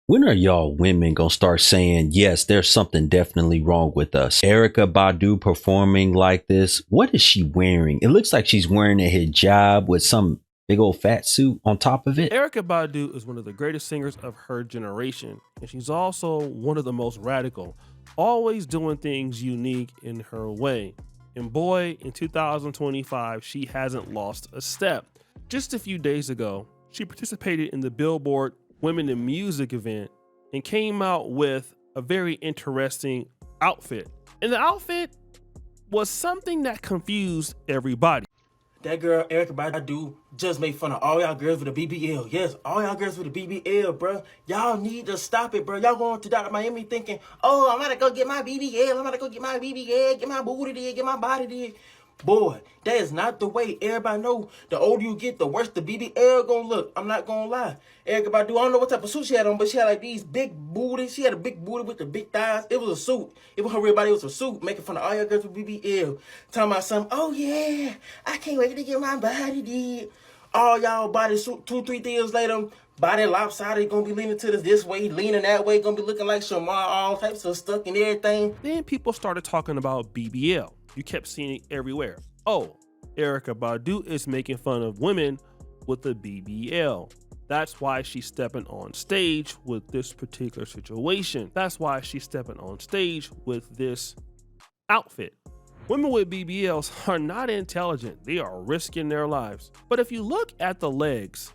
When are y'all women gonna start saying, yes, there's something definitely wrong with us? Erykah Badu performing like this. What is she wearing? It looks like she's wearing a hijab with some big old fat suit on top of it. Erykah Badu is one of the greatest singers of her generation, and she's also one of the most radical, always doing things unique in her way. And boy, in 2025, she hasn't lost a step. Just a few days ago, she participated in the Billboard Women in Music event and came out with a very interesting outfit. And the outfit was something that confused everybody. That girl, Erykah Badu, just made fun of all y'all girls with the BBL. Yes, all y'all girls with the BBL, bro. Y'all need to stop it, bro. Y'all going to Dr. Miami thinking, oh, I'm gonna go get my BBL. I'm gonna go get my BBL, get my booty did, get my body did. Boy, that is not the way. Everybody know the older you get, the worse the BBL gonna look. I'm not gonna lie. Erykah Badu, I don't know what type of suit she had on, but she had like these big booties. She had a big booty with the big thighs. It was a suit. It wasn't her real body. It was a suit. Making fun of all your girls with BBL. Talking about something, oh yeah, I can't wait to get my body did. All y'all body suit 2-3 days later, body lopsided, gonna be leaning to this way, leaning that way, gonna be looking like Shamar, all types of stuff and everything. Then people started talking about BBL. You kept seeing it everywhere. Oh, Erykah Badu is making fun of women with the BBL. That's why she's stepping on stage with this particular situation. That's why she's stepping on stage with this outfit. Women with BBLs are not intelligent. They are risking their lives. But if you look at the legs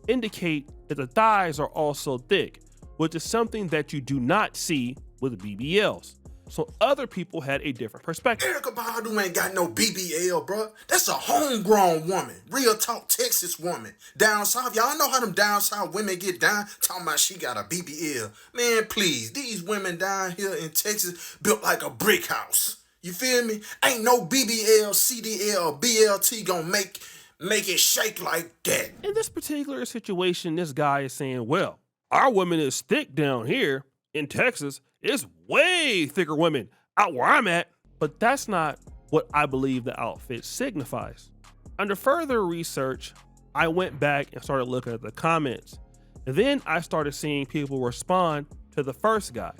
indicate that the thighs are also thick, which is something that you do not see with BBLs. So other people had a different perspective. Erykah Badu ain't got no BBL, bro. That's a homegrown woman. Real talk Texas woman. Down south, y'all know how them down south women get down? Talking about she got a BBL. Man, please, these women down here in Texas built like a brick house. You feel me? Ain't no BBL, CDL, or BLT gonna make it shake like that. In this particular situation, this guy is saying, well, our woman is thick down here in Texas. It's way thicker women out where I'm at. But that's not what I believe the outfit signifies. Under further research, I went back and started looking at the comments. And then I started seeing people respond to the first guy.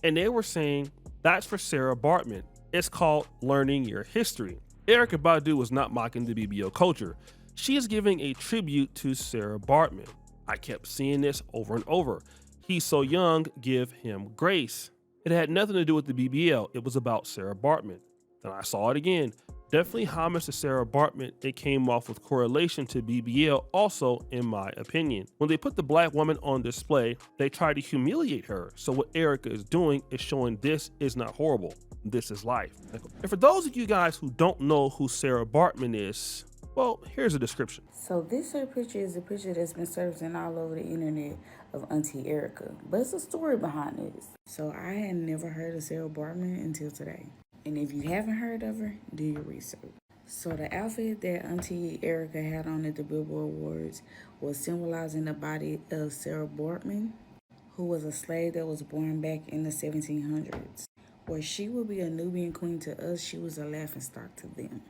And they were saying, that's for Sarah Baartman. It's called learning your history. Erykah Badu was not mocking the BBL culture. She is giving a tribute to Sarah Baartman. I kept seeing this over and over. He's so young, give him grace. It had nothing to do with the BBL. It was about Sarah Baartman. Then I saw it again. Definitely homage to Sarah Baartman. It came off with correlation to BBL also, in my opinion. When they put the black woman on display, they try to humiliate her. So what Eryka is doing is showing this is not horrible. This is life. And for those of you guys who don't know who Sarah Baartman is, well, here's a description. So this her picture is a picture that's been surfacing all over the internet of Auntie Eryka. But it's a story behind this. So I had never heard of Sarah Baartman until today. And if you haven't heard of her, do your research. So the outfit that Auntie Eryka had on at the Billboard Awards was symbolizing the body of Sarah Baartman, who was a slave that was born back in the 1700s. Where she would be a Nubian queen to us, she was a laughingstock to them.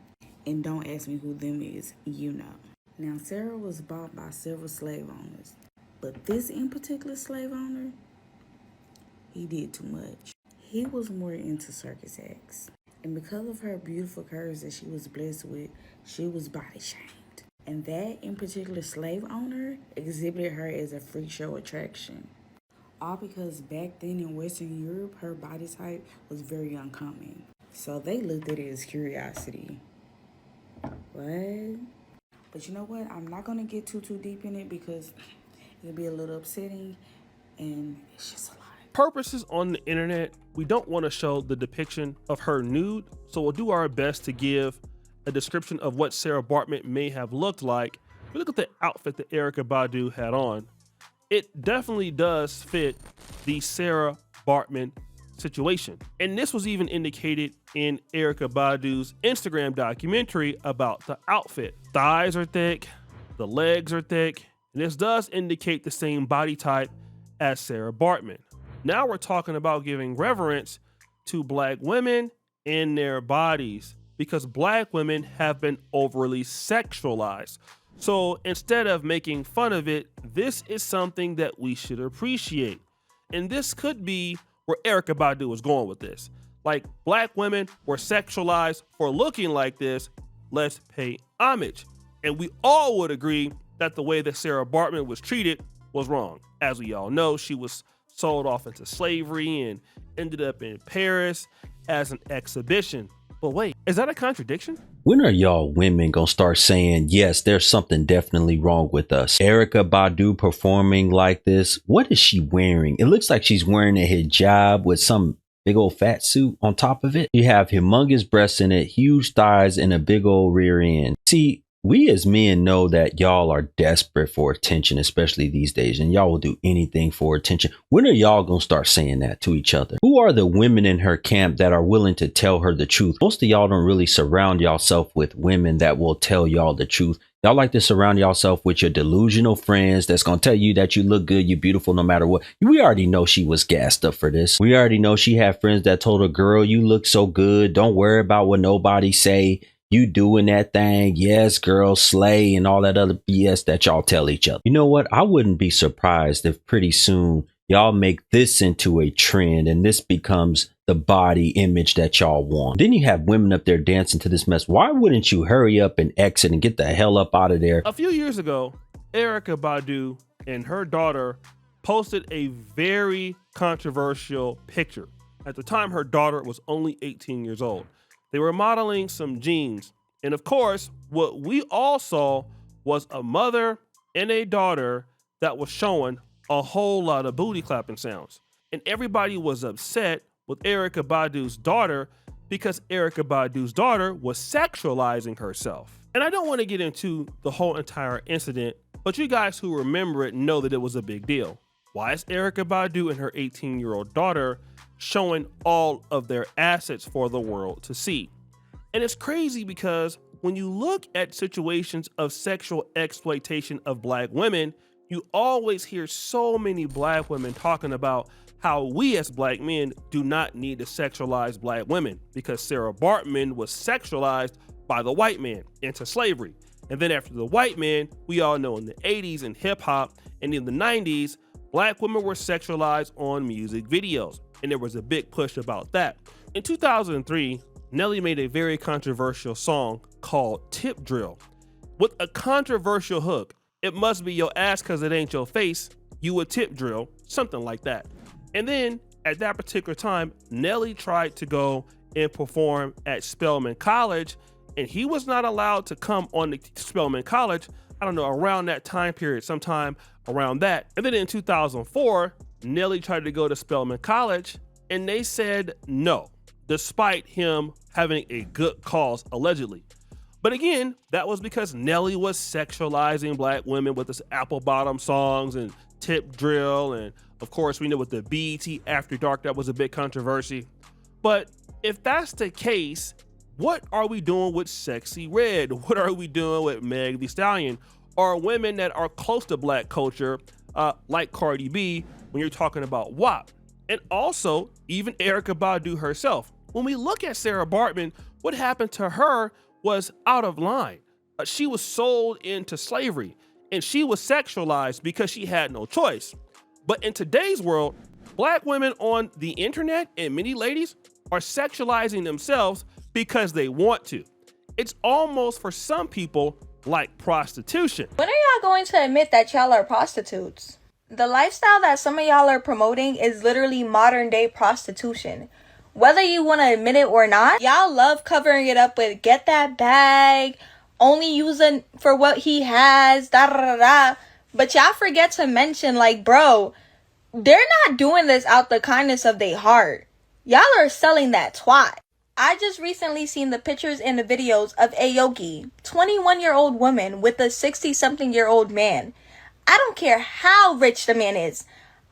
And don't ask me who them is, you know. Now, Sarah was bought by several slave owners. But this in particular slave owner, he did too much. He was more into circus acts. And because of her beautiful curves that she was blessed with, she was body shamed. And that in particular slave owner exhibited her as a freak show attraction. All because back then in Western Europe, her body type was very uncommon. So they looked at it as curiosity. What? But you know what? I'm not going to get too deep in it because it'll be a little upsetting and it's just a lot. Purposes on the internet, we don't want to show the depiction of her nude, so we'll do our best to give a description of what Sarah Baartman may have looked like. If you look at the outfit that Erykah Badu had on, it definitely does fit the Sarah Baartman situation. And this was even indicated in Erykah Badu's Instagram documentary about the outfit. Thighs are thick, the legs are thick, and this does indicate the same body type as Sarah Baartman. Now we're talking about giving reverence to black women in their bodies because black women have been overly sexualized. So instead of making fun of it, this is something that we should appreciate. And this could be where Erykah Badu was going with this. Like, black women were sexualized for looking like this, let's pay homage. And we all would agree that the way that Sarah Baartman was treated was wrong. As we all know, she was sold off into slavery and ended up in Paris as an exhibition. But wait, is that a contradiction? When are y'all women gonna start saying, yes, there's something definitely wrong with us? Erykah Badu performing like this, what is she wearing? It looks like she's wearing a hijab with some big old fat suit on top of it. You have humongous breasts in it, huge thighs, and a big old rear end. See, we as men know that y'all are desperate for attention, especially these days, and y'all will do anything for attention. When are y'all gonna start saying that to each other? Who are the women in her camp that are willing to tell her the truth? Most of y'all don't really surround yourself with women that will tell y'all the truth. Y'all like to surround yourself with your delusional friends that's gonna tell you that you look good, you're beautiful no matter what. We already know she was gassed up for this. We already know she had friends that told her, girl, you look so good, don't worry about what nobody say. You doing that thing, yes, girl, slay, and all that other BS that y'all tell each other. You know what? I wouldn't be surprised if pretty soon y'all make this into a trend and this becomes the body image that y'all want. Then you have women up there dancing to this mess. Why wouldn't you hurry up and exit and get the hell up out of there? A few years ago, Erykah Badu and her daughter posted a very controversial picture. At the time, her daughter was only 18 years old. They were modeling some jeans. And of course, what we all saw was a mother and a daughter that was showing a whole lot of booty clapping sounds. And everybody was upset with Erykah Badu's daughter because Erykah Badu's daughter was sexualizing herself. And I don't want to get into the whole entire incident, but you guys who remember it know that it was a big deal. Why is Erykah Badu and her 18-year-old daughter showing all of their assets for the world to see? And it's crazy because when you look at situations of sexual exploitation of black women, you always hear so many black women talking about how we as black men do not need to sexualize black women because Sarah Baartman was sexualized by the white man into slavery. And then after the white man, we all know in the 80s in hip hop and in the 90s, black women were sexualized on music videos. And there was a big push about that. In 2003, Nelly made a very controversial song called Tip Drill with a controversial hook. It must be your ass cause it ain't your face, you a tip drill, something like that. And then at that particular time, Nelly tried to go and perform at Spelman College, and he was not allowed to come on the Spelman College, I don't know, around that time period, sometime around that. And then in 2004, Nelly tried to go to Spelman College and they said no, despite him having a good cause, allegedly. But again, that was because Nelly was sexualizing black women with his apple bottom songs and tip drill. And of course, we know with the BET After Dark, that was a big controversy. But if that's the case, what are we doing with Sexy Red? What are we doing with Meg Thee Stallion? Or women that are close to black culture, like Cardi B, when you're talking about WAP? And also, even Erykah Badu herself. When we look at Sarah Baartman, what happened to her was out of line. She was sold into slavery and she was sexualized because she had no choice. But in today's world, black women on the internet and many ladies are sexualizing themselves because they want to. It's almost for some people like prostitution. When are y'all going to admit that y'all are prostitutes? The lifestyle that some of y'all are promoting is literally modern day prostitution. Whether you want to admit it or not, y'all love covering it up with get that bag, only using for what he has, da da da da. But y'all forget to mention, like, bro, they're not doing this out the kindness of their heart. Y'all are selling that twat. I just recently seen the pictures and the videos of Aoki, 21-year-old woman with a 60-something-year-old man. I don't care how rich the man is.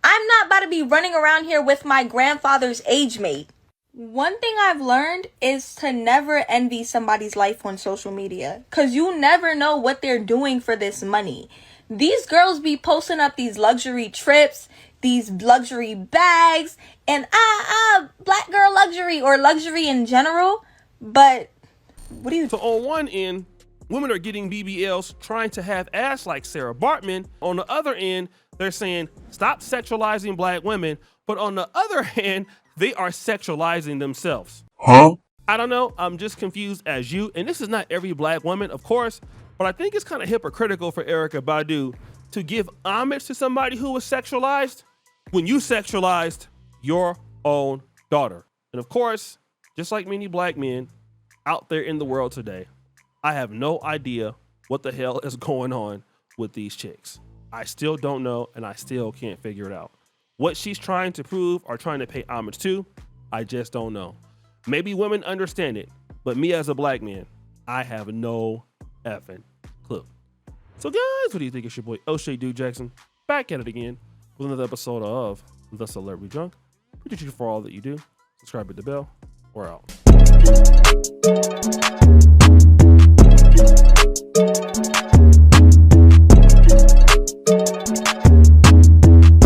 I'm not about to be running around here with my grandfather's age mate. One thing I've learned is to never envy somebody's life on social media, because you never know what they're doing for this money. These girls be posting up these luxury trips, these luxury bags, and black girl luxury or luxury in general. But what do you... So on one end, women are getting BBLs trying to have ass like Sarah Baartman. On the other end, they're saying stop sexualizing black women, but on the other hand, they are sexualizing themselves. Huh? I don't know, I'm just confused as you, and this is not every black woman, of course, but I think it's kind of hypocritical for Erykah Badu to give homage to somebody who was sexualized when you sexualized your own daughter. And of course, just like many black men out there in the world today, I have no idea what the hell is going on with these chicks. I still don't know, and I still can't figure it out. What she's trying to prove or trying to pay homage to, I just don't know. Maybe women understand it, but me as a black man, I have no effing clue. So guys, what do you think? It's your boy O'Shea Dude Jackson back at it again with another episode of The Celebrity Drunk. Appreciate you for all that you do. Subscribe, hit the bell. We're out.